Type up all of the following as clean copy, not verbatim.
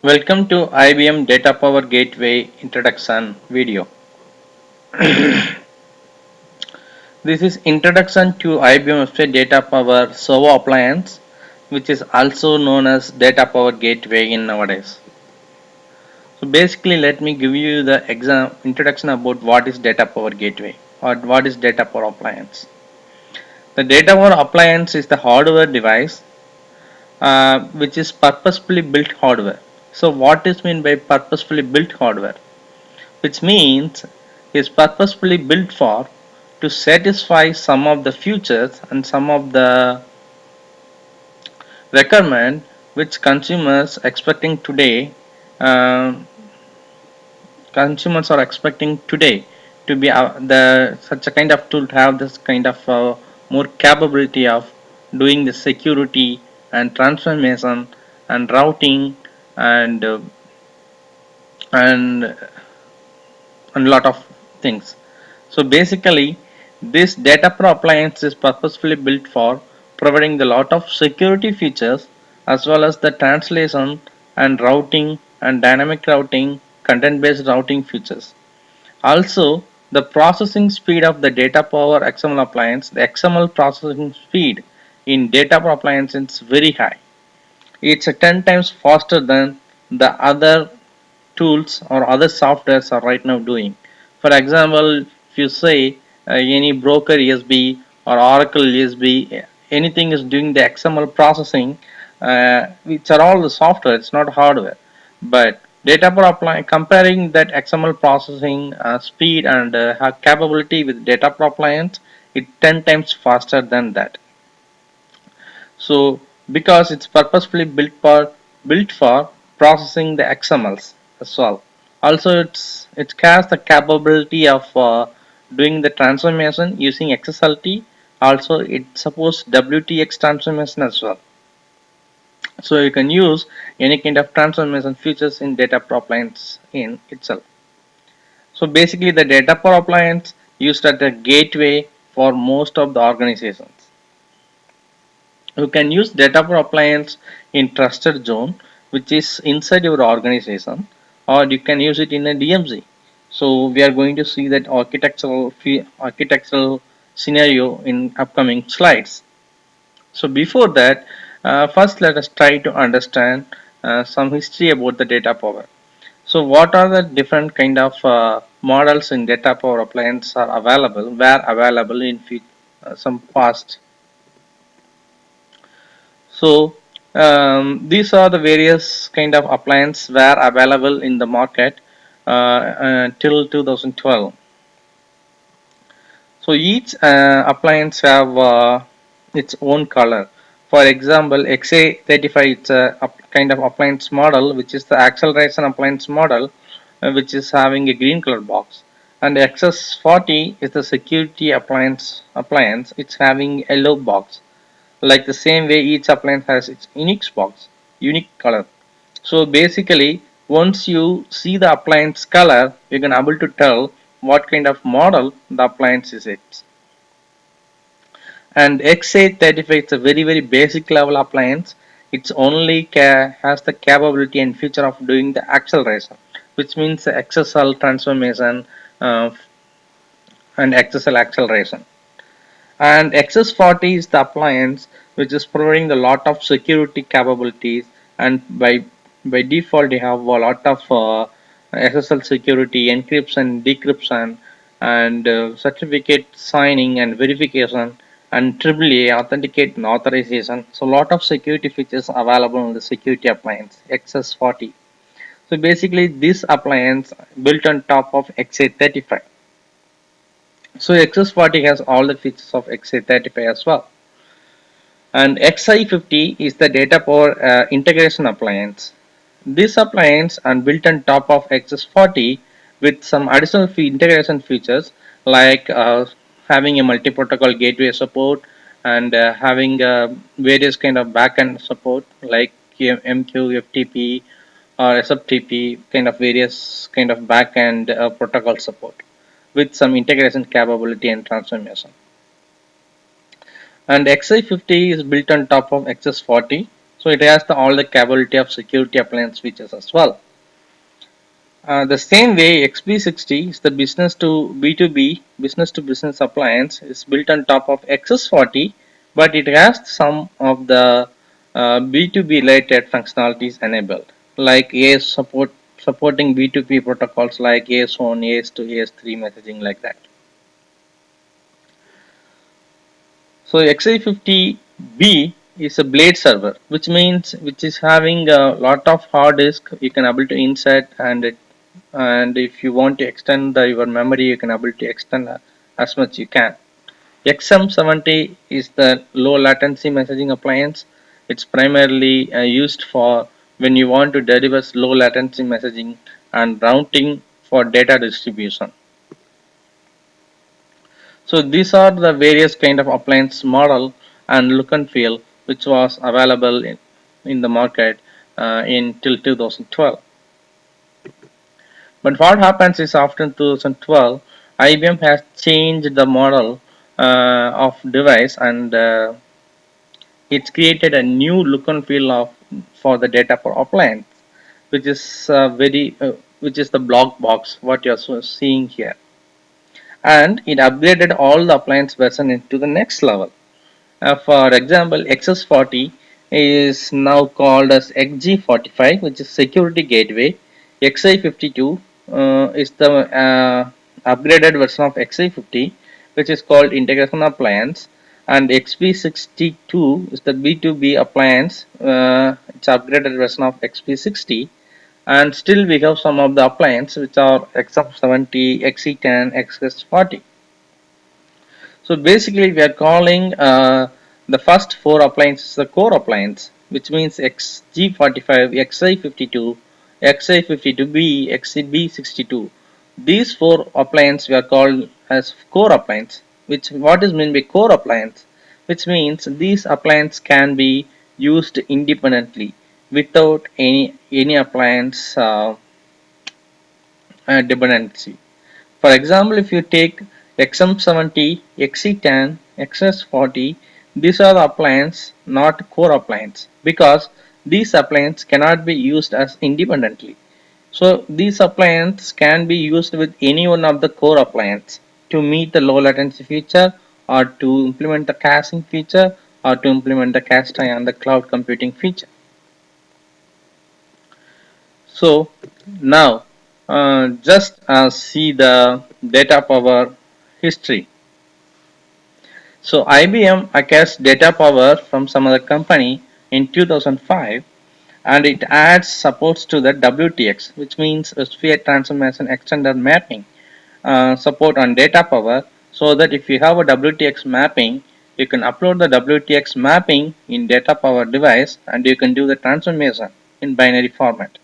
Welcome to IBM DataPower Gateway introduction video. This is introduction to IBM website DataPower Server Appliance, which is also known as DataPower Gateway in nowadays. So basically, let me give you the introduction about what is DataPower Gateway or what is DataPower Appliance. The DataPower Appliance is the hardware device which is purposefully built hardware. So what is meant by purposefully built hardware? Which means is purposefully built for to satisfy some of the features and some of the requirement which uh, consumers are expecting today to be the such a kind of tool to have this kind of more capability of doing the security and transformation and routing and uh, and and lot of things. So basically, this DataPower appliance is purposefully built for providing the lot of security features as well as the translation and routing and dynamic routing, content-based routing features. Also, the processing speed of the DataPower XML appliance, the XML processing speed in DataPower appliance is very high. It's 10 times faster than the other tools or other softwares are right now doing. For example, if you say any broker ESB or Oracle ESB, anything is doing the XML processing, which are all the software, it's not hardware. But data per apply, comparing that XML processing speed and capability with data per appliance, it's 10 times faster than that. So because it's purposefully built for processing the XMLs as well. Also, it has the capability of doing the transformation using XSLT. Also, it supports WTX transformation as well. So you can use any kind of transformation features in data appliance in itself. So basically, the data per appliance used as a gateway for most of the organizations. You can use DataPower Appliance in trusted zone, which is inside your organization, or you can use it in a DMZ. So we are going to see that architectural scenario in upcoming slides. So before that, first let us try to understand some history about the data power. So what are the different kind of models in data power appliance are available, were available in some past. So these are the various kind of appliance were available in the market till 2012. So each appliance have its own color. For example, XA35 it's a kind of appliance model, which is the acceleration appliance model, which is having a green color box. And XS40 is the security appliance. It's having a yellow box. Like the same way, each appliance has its unique color. So basically, once you see the appliance color, you can able to tell what kind of model the appliance is it. And XA35 is a very basic level appliance. It's only has the capability and feature of doing the acceleration, which means the XSL transformation uh, and XSL acceleration. And XS40 is the appliance which is providing a lot of security capabilities, and by default you have a lot of SSL security, encryption, decryption, and certificate signing and verification, and AAA authenticate and authorization. So a lot of security features available in the security appliance XS40. So basically this appliance built on top of XA35. So XS40 has all the features of XA35 as well. And XI50 is the data power integration appliance. This appliance is built on top of XS40 with some additional integration features like having a multi-protocol gateway support and having various kind of backend support like MQ, FTP or SFTP kind of various kind of backend protocol support with some integration capability and transformation. And XI50 is built on top of XS40 So it has all the capability of security appliance features as well. The same way, XP60 is the business to B2B, business to business appliance, is built on top of XS40, but it has some of the B2B related functionalities enabled, like AS supporting B2B protocols like AS1, AS2, AS3 messaging, like that. So XI50B is a blade server, which is having a lot of hard disk you can able to insert, and if you want to extend your memory, you can able to extend as much you can. XM70 is the low latency messaging appliance. It's primarily used for when you want to deliver low latency messaging and routing for data distribution. So these are the various kind of appliance model and look and feel which was available in the market in till 2012. But what happens is after 2012, IBM has changed the model of device, and it's created a new look and feel of for the data for appliance, which is which is the block box what you're seeing here, and it upgraded all the appliance version into the next level. For example, XS40 is now called as XG45, which is Security Gateway. XI52 is the upgraded version of XI50, which is called Integration Appliance. And XP62 is the B2B appliance. It's upgraded version of XP60. And still we have some of the appliance which are XF70, XE10, XS40. So basically, we are calling the first four appliances the core appliance, which means XG45, XI52, XI52B, XB62. These four appliances we are called as core appliance. Which what is meant by core appliance? Which means these appliances can be used independently without any appliance dependency. For example, if you take XM70, XE10, XS40, these are the appliances, not core appliance, because these appliances cannot be used as independently. So these appliances can be used with any one of the core appliances to meet the low latency feature, or to implement the caching feature, or to implement the cache time and the cloud computing feature. So now just see the DataPower history. So IBM acquires DataPower from some other company in 2005, and it adds supports to the WTX, which means a sphere transformation extender mapping support on DataPower, so that if you have a WTX mapping, you can upload the WTX mapping in DataPower device and you can do the transformation in binary format.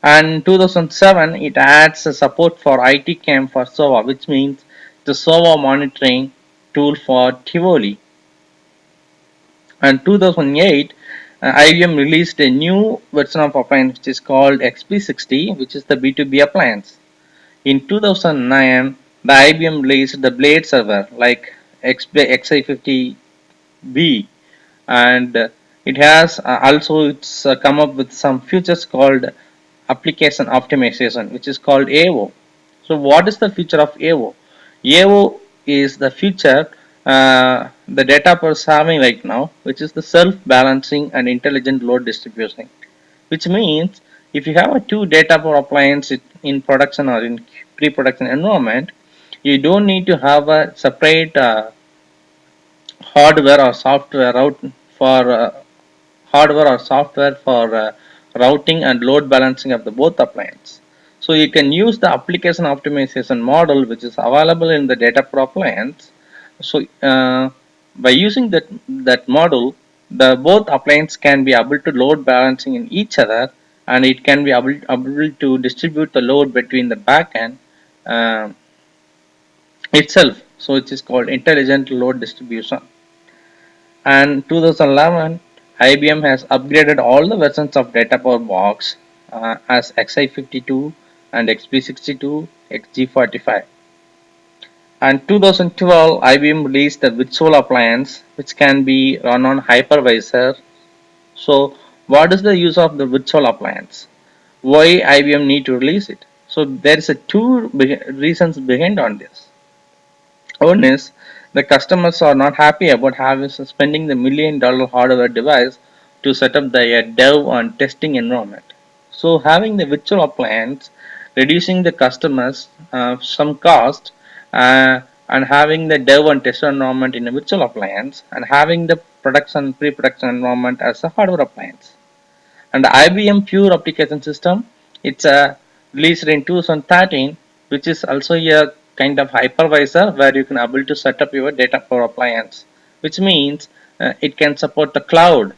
And 2007 it adds a support for ITCAM for SOA, which means the SOA monitoring tool for Tivoli. And 2008 IBM released a new version of appliance which is called XP60, which is the B2B appliance. In 2009 the IBM released the blade server like XI50B, and it has also it's come up with some features called application optimization, which is called AO. So what is the feature of AO? AO is the feature the DataPower is having right now, which is the self-balancing and intelligent load distribution, which means if you have a two DataPower appliance in production or in pre-production environment, you don't need to have a separate hardware or software route for hardware or software for routing and load balancing of the both appliance. So you can use the application optimization model which is available in the DataPower appliance. So by using that model, the both appliance can be able to load balancing in each other, and it can be able to distribute the load between the backend uh, itself. So it is called intelligent load distribution. And 2011 IBM has upgraded all the versions of DataPower box as XI52 and XP62, XG45. And 2012 IBM released the virtual appliance which can be run on hypervisor So what is the use of the virtual appliance? Why IBM need to release it? So there is a reasons behind on this. One is the customers are not happy about having spending the $1 million hardware device to set up the dev and testing environment. So having the virtual appliance, reducing the customers some cost, and having the dev and test environment in a virtual appliance, and having the production pre-production environment as a hardware appliance. And the IBM Pure Application System, it's released in 2013, which is also a kind of hypervisor where you can able to set up your data for appliance, which means it can support the cloud.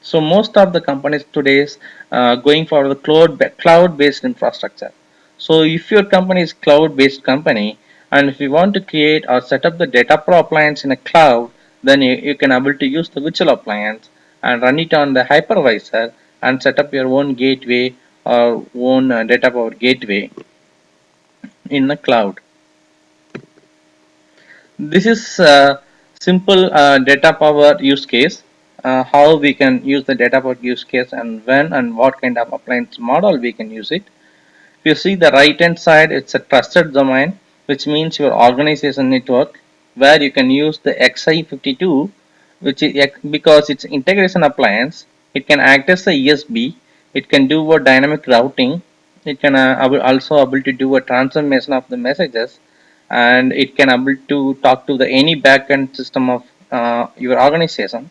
So most of the companies today is going for the cloud-based infrastructure. So if your company is cloud-based company, and if you want to create or set up the DataPower appliance in a cloud, then you can able to use the virtual appliance and run it on the hypervisor and set up your own gateway or own DataPower gateway in the cloud. This is a simple data power use case. How we can use the data power use case, and when and what kind of appliance model we can use it. If you see the right hand side, it's a trusted domain, which means your organization network, where you can use the XI52, which is because it's integration appliance. It can act as a ESB. It can do a dynamic routing. It can also able to do a transformation of the messages, and it can able to talk to the any backend system of your organization.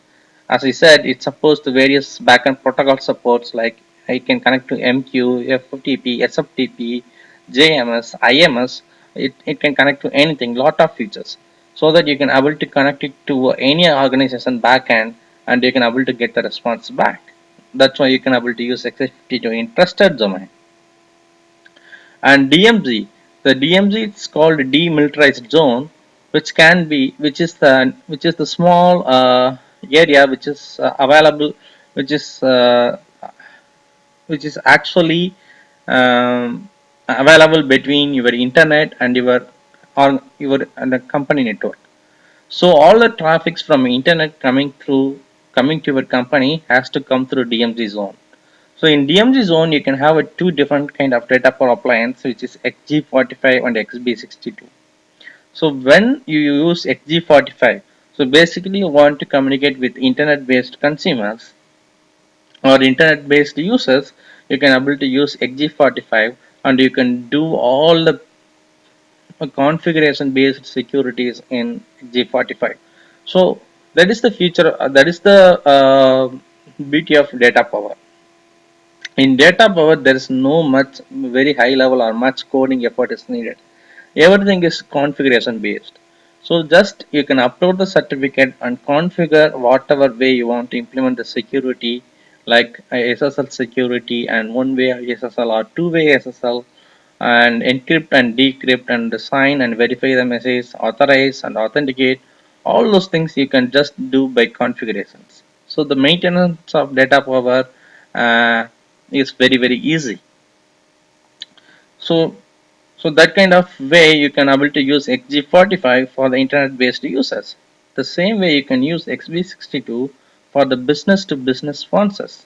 As I said, it supports the various backend protocol supports, like it can connect to MQ, FTP, SFTP, JMS, IMS. It can connect to anything, lot of features, so that you can able to connect it to any organization backend, and you can able to get the response back. That's why you can able to use XFTP in trusted domain. And DMZ, the DMZ is called demilitarized zone, which is the small area which is available, which is uh, which is actually available between your internet and your and the company network. So all the traffics from internet coming to your company has to come through DMZ zone. So in DMZ zone, you can have a two different kind of data per appliance, which is XG45 and XB62. So when you use XG45, so basically you want to communicate with internet-based consumers or internet-based users, you can able to use XG45, and you can do all the configuration-based securities in G45. So that is the feature. That is the beauty of data power. In data power, there is no much very high level or much coding effort is needed. Everything is configuration based. So just you can upload the certificate and configure whatever way you want to implement the security, like SSL security and one-way SSL or two-way SSL, and encrypt and decrypt and sign and verify the message, authorize and authenticate. All those things you can just do by configurations. So the maintenance of data power uh, is very easy. So that kind of way you can able to use XG45 for the internet based users. The same way you can use XB62 for the business to business sponsors,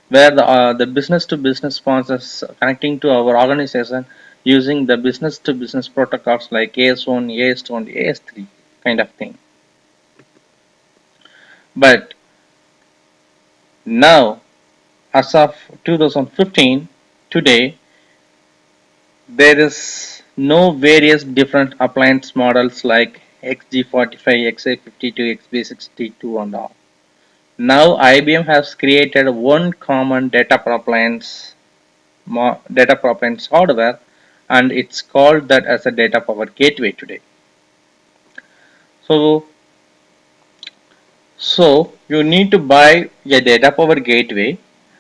where the business to business sponsors connecting to our organization using the business to business protocols like AS1, AS2 and AS3 kind of thing. But now, as of 2015, today, there is no various different appliance models like XG45, XA52, XB62 and all. Now IBM has created one common data appliance hardware, and it's called that as a data power gateway today. So you need to buy a data power gateway,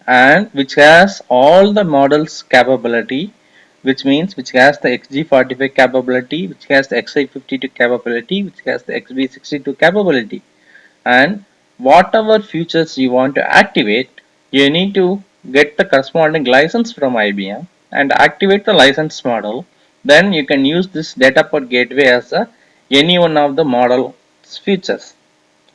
and which has all the models capability, which means which has the XG45 capability, which has the XI52 capability, which has the XB62 capability, and whatever features you want to activate, you need to get the corresponding license from IBM and activate the license model. Then you can use this data power gateway as any one of the model features.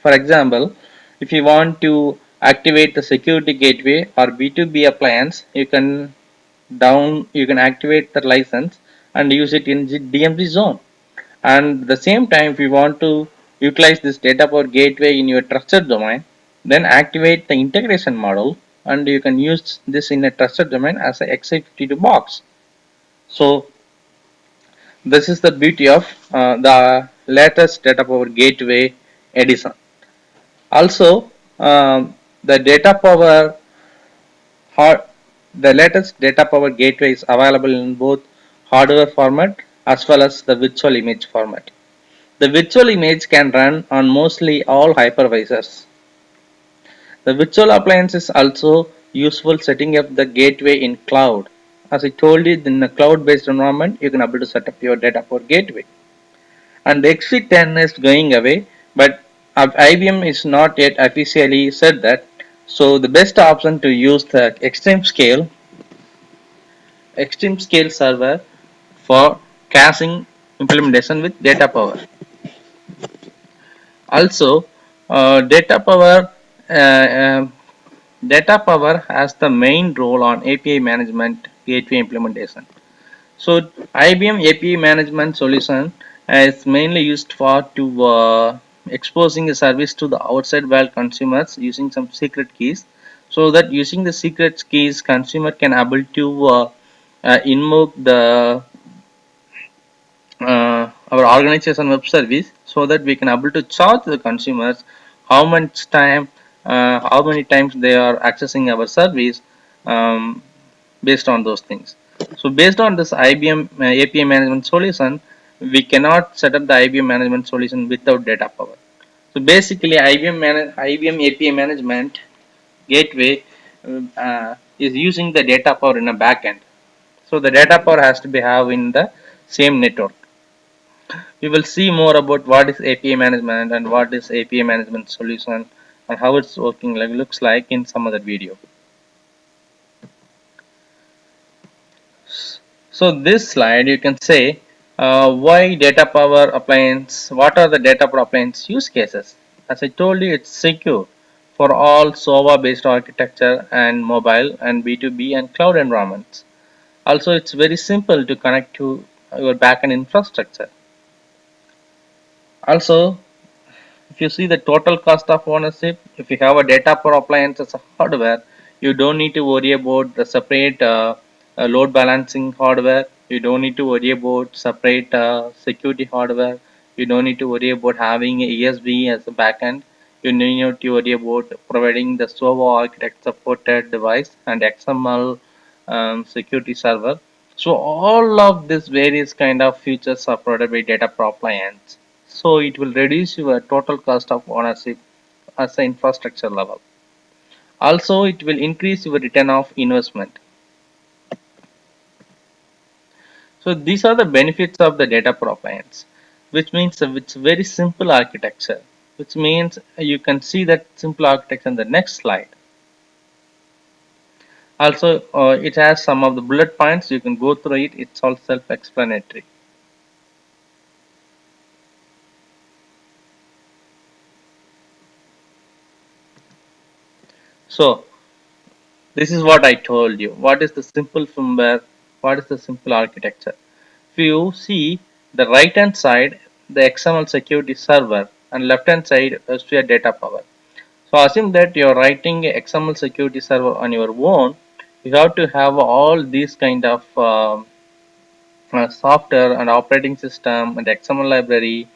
For example, if you want to activate the security gateway or B2B appliance, you can activate the license and use it in the DMZ zone. And at the same time, if you want to utilize this data power gateway in your trusted domain, then activate the integration model and you can use this in a trusted domain as a XI52 box. So this is the beauty of the latest data power gateway edition. Also, the data power the latest data power gateway is available in both hardware format as well as the virtual image format. The virtual image can run on mostly all hypervisors. The virtual appliance is also useful setting up the gateway in cloud. As I told you, in a cloud-based environment, you can able to set up your data for gateway. And the XC10 is going away, but IBM is not yet officially said that. So the best option to use the extreme scale server for caching implementation with data power. Also, data power data power has the main role on API management gateway implementation. So IBM API management solution is mainly used for to exposing a service to the outside world consumers using some secret keys. So that using the secret keys, consumer can able to invoke the our organization web service so that we can able to charge the consumers how many times they are accessing our service um, based on those things. So based on this IBM API management solution, we cannot set up the IBM management solution without data power. So basically IBM API management gateway is using the data power in a backend. So the data power has to be have in the same network. We will see more about what is API management and what is API management solution and how it's working like looks like in some other video. So this slide you can say why data power appliance, what are the data power appliance use cases. As I told you, it's secure for all SOA based architecture and mobile and B2B and cloud environments. Also, it's very simple to connect to your backend infrastructure. Also, if you see the total cost of ownership, if you have a data per appliance as a hardware, you don't need to worry about the separate load balancing hardware. You don't need to worry about separate security hardware. You don't need to worry about having a ESB as a backend. You need to worry about providing the server architect supported device and XML security server. So all of these various kind of features are provided by data per appliance. So it will reduce your total cost of ownership as an infrastructure level. Also, it will increase your return of investment. So these are the benefits of the data per appliance, which means it's very simple architecture, which means you can see that simple architecture in the next slide. Also, it has some of the bullet points. You can go through it. It's all self-explanatory. So this is what I told you. What is the simple firmware? What is the simple architecture? If you see the right hand side, the XML security server, and left hand side is your data power. So assume that you're writing a XML security server on your own. You have to have all these kind of software and operating system and XML library,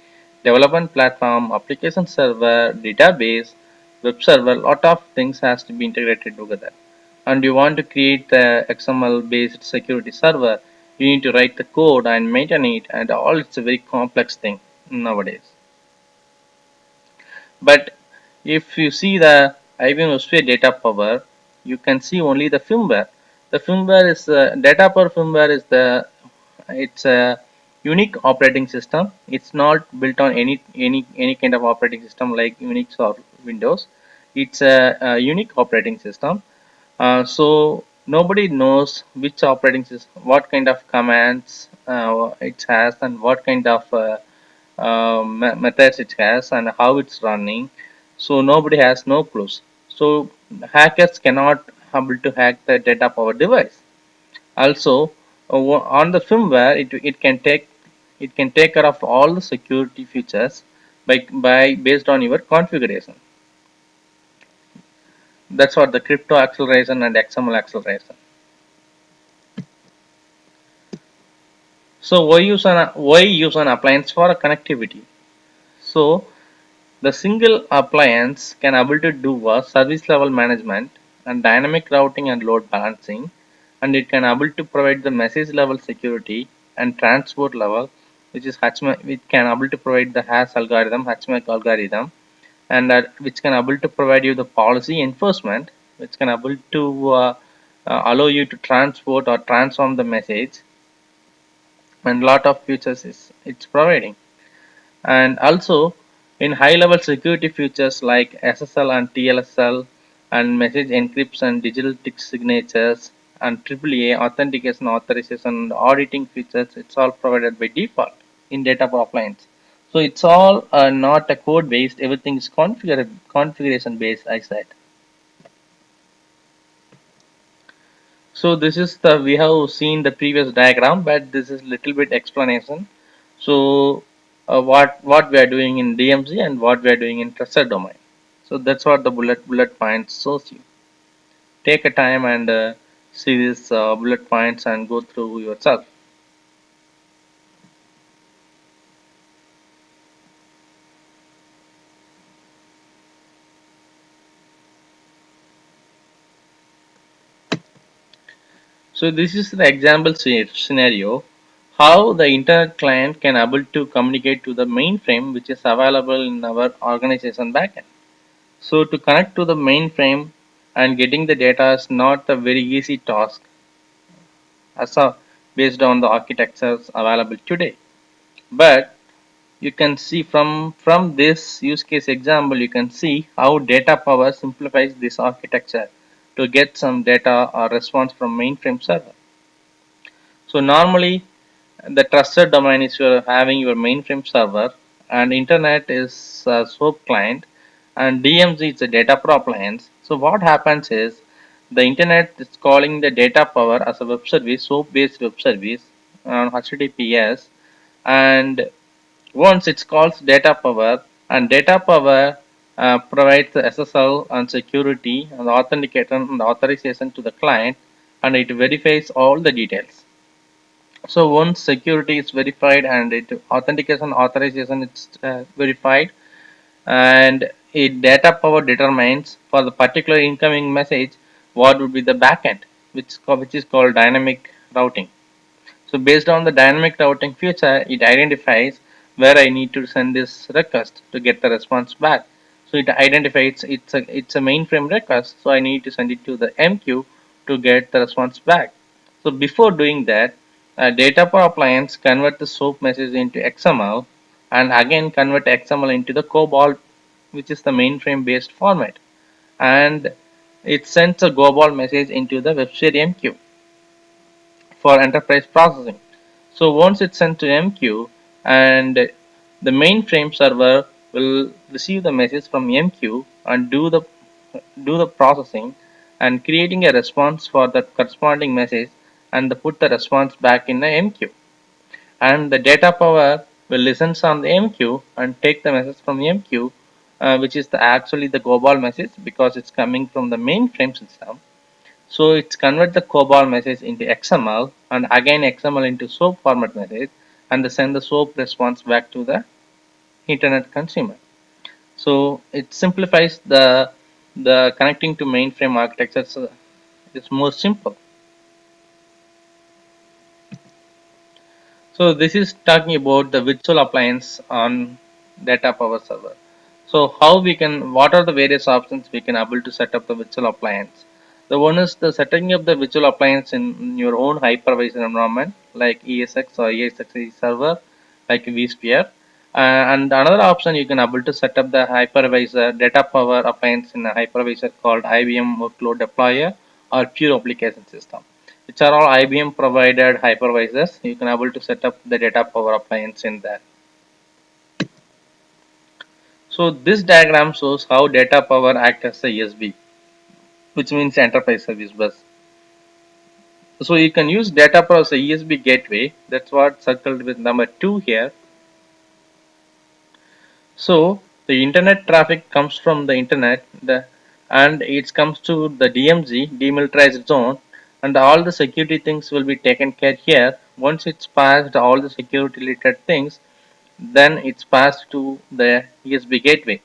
development platform, application server, database, web server, lot of things has to be integrated together. And you want to create the XML based security server, you need to write the code and maintain it, and all it's a very complex thing nowadays. But if you see the IBM OSPI data power, you can see only the firmware. The firmware is data power firmware is the it's a unique operating system. It's not built on any kind of operating system like Unix or Windows. It's a unique operating system. So nobody knows which operating system, what kind of commands it has, and what kind of methods it has, and how it's running. So nobody has no clues. So hackers cannot able to hack the data power device. Also, on the firmware, it can take care of all the security features by based on your configuration. That's what the crypto acceleration and XML acceleration. So why use an appliance for a connectivity? So the single appliance can able to do a service level management and dynamic routing and load balancing, and it can able to provide the message level security and transport level, which is HMA, which can able to provide the hash algorithm, HMAC algorithm, and which can able to provide you the policy enforcement, which can able to allow you to transport or transform the message, and lot of features is it's providing. And also in high level security features like SSL and TLSL and message encryption and digital tick signatures and AAA authentication, authorization, and auditing features, it's all provided by default in DataPower Appliance. So it's all not a code based, everything is configuration based, I said. So this is the, we have seen the previous diagram, but this is little bit explanation. So what we are doing in DMZ and what we are doing in trusted domain. So that's what the bullet points shows you. Take a time and see these bullet points and go through yourself. So this is the example scenario how the internet client can able to communicate to the mainframe which is available in our organization backend. So to connect to the mainframe and getting the data is not a very easy task as a, based on the architectures available today. But you can see from this use case example, you can see how data power simplifies this architecture to get some data or response from mainframe server. So normally the trusted domain is you're having your mainframe server, and internet is a SOAP client, and DMZ is a data pro appliance. So what happens is the internet is calling the data power as a web service, SOAP based web service on HTTPS, and once it calls data power, and data power provides the SSL and security and authentication and authorization to the client, and it verifies all the details. So once security is verified and it authentication authorization is verified, and it data power determines for the particular incoming message what would be the backend, which is called dynamic routing. So based on the dynamic routing feature, it identifies where I need to send this request to get the response back. So it identifies it's a mainframe request, so I need to send it to the MQ to get the response back. So before doing that, data per appliance convert the SOAP message into XML and again convert XML into the COBOL, which is the mainframe based format, and it sends a global message into the WebSphere MQ for enterprise processing. So once it's sent to MQ, and the mainframe server will receive the message from MQ and do the processing and creating a response for the corresponding message, and put the response back in the MQ. And the data power will listen on the MQ and take the message from MQ, which is actually the global message because it's coming from the mainframe system. So it's convert the COBOL message into XML and again XML into SOAP format message, and send the SOAP response back to the internet consumer. So it simplifies the connecting to mainframe architecture. So it's more simple. So this is talking about the virtual appliance on data power server. So how we can, what are the various options we can able to set up the virtual appliance? The one is the setting up the virtual appliance in your own hypervisor environment like ESX or ESXi server like vSphere. And another option you can able to set up the hypervisor data power appliance in a hypervisor called IBM Workload Deployer or Pure Application System, which are all IBM provided hypervisors. You can able to set up the data power appliance in there. So this diagram shows how data power acts as a USB. which means enterprise service bus. So you can use DataPower as a ESB gateway. That's what circled with number 2 here. So the internet traffic comes from the internet, and it comes to the DMZ, demilitarized zone, and all the security things will be taken care here. Once it's passed all the security related things, then it's passed to the ESB gateway.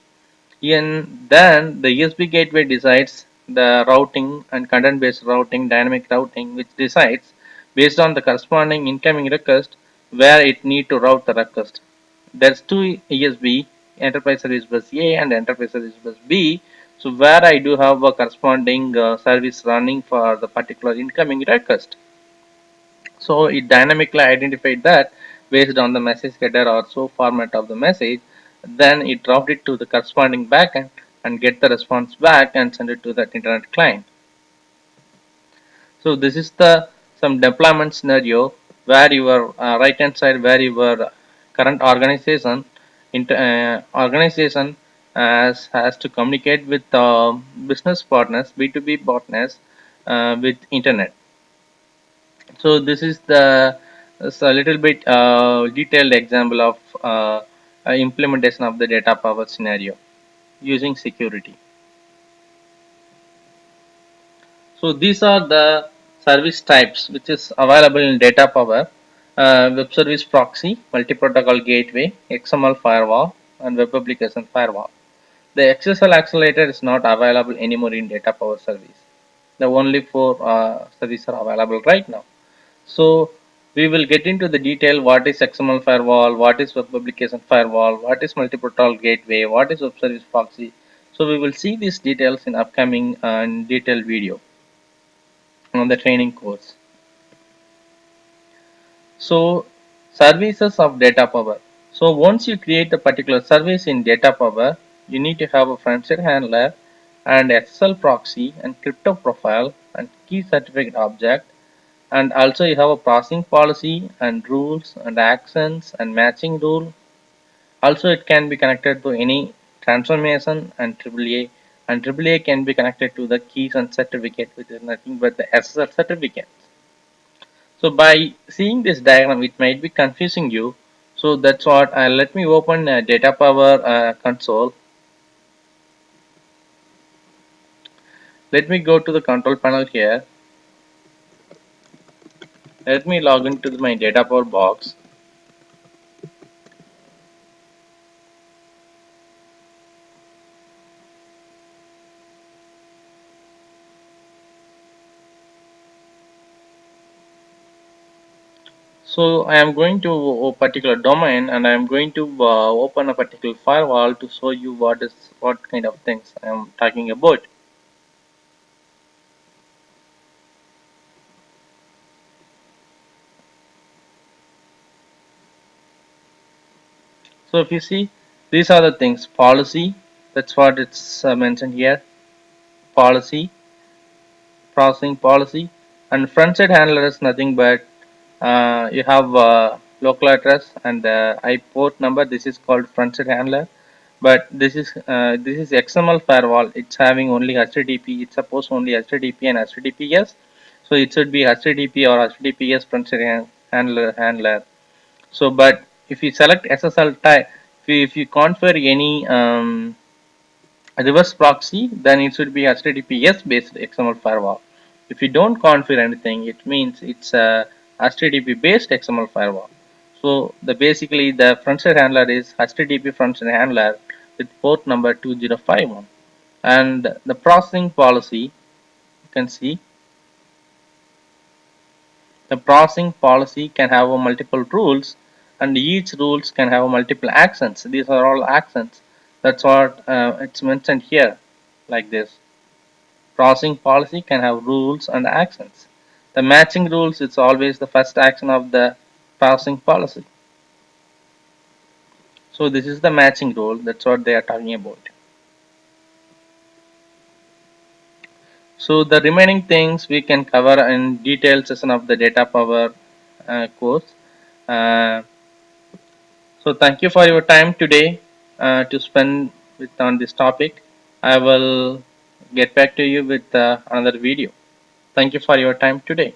And then the USB gateway decides the routing and content based routing, dynamic routing, which decides based on the corresponding incoming request where it need to route the request. There's two ESB, Enterprise Service Bus A and Enterprise Service Bus B. So where I do have a corresponding service running for the particular incoming request. So it dynamically identified that based on the message header or so format of the message, then it route it to the corresponding backend and get the response back and send it to that internet client. So this is the some deployment scenario where your right hand side where your current organization has to communicate with business partners, B2B partners with internet. So this is the it's a little bit detailed example of implementation of the data power scenario using security. So these are the service types which is available in data power: web service proxy, multi-protocol gateway, XML firewall, and web application firewall. The XSL accelerator is not available anymore in data power service. The only four services are available right now. So we will get into the detail what is XML firewall, what is web application firewall, what is multi-protocol gateway, what is web service proxy. So we will see these details in upcoming detailed video on the training course. So services of data power. So once you create a particular service in data power, you need to have a front-end handler and SSL proxy and crypto profile and key certificate object, and also you have a processing policy and rules and actions and matching rule. Also it can be connected to any transformation and AAA, and AAA can be connected to the keys and certificate, which is nothing but the SSL certificate. So by seeing this diagram it might be confusing you, so that's what let me open data power console. Let me go to the control panel here. Let me log into my data power box. So I am going to a particular domain and I am going to open a particular firewall to show you what kind of things I am talking about. So if you see, these are the things: policy, that's what it's mentioned here, policy, processing policy, and front side handler is nothing but you have local address and IP port number. This is called front side handler. But this is XML firewall. It's having only HTTP. It supports only HTTP and HTTPS. So it should be HTTP or HTTPS front side handler. So, but if you select SSL type, if you configure any reverse proxy, then it should be HTTPS based XML firewall. If you don't configure anything, it means it's a HTTP based XML firewall. So the basically the frontside handler is HTTP frontside handler with port number 2051, and the processing policy, you can see the processing policy can have a multiple rules, and each rules can have multiple actions. These are all actions. That's what it's mentioned here, like this. Processing policy can have rules and actions. The matching rules is always the first action of the processing policy. So this is the matching rule. That's what they are talking about. So the remaining things we can cover in detailed session of the data power course. Uh, so thank you for your time today to spend with on this topic. I will get back to you with another video. Thank you for your time today.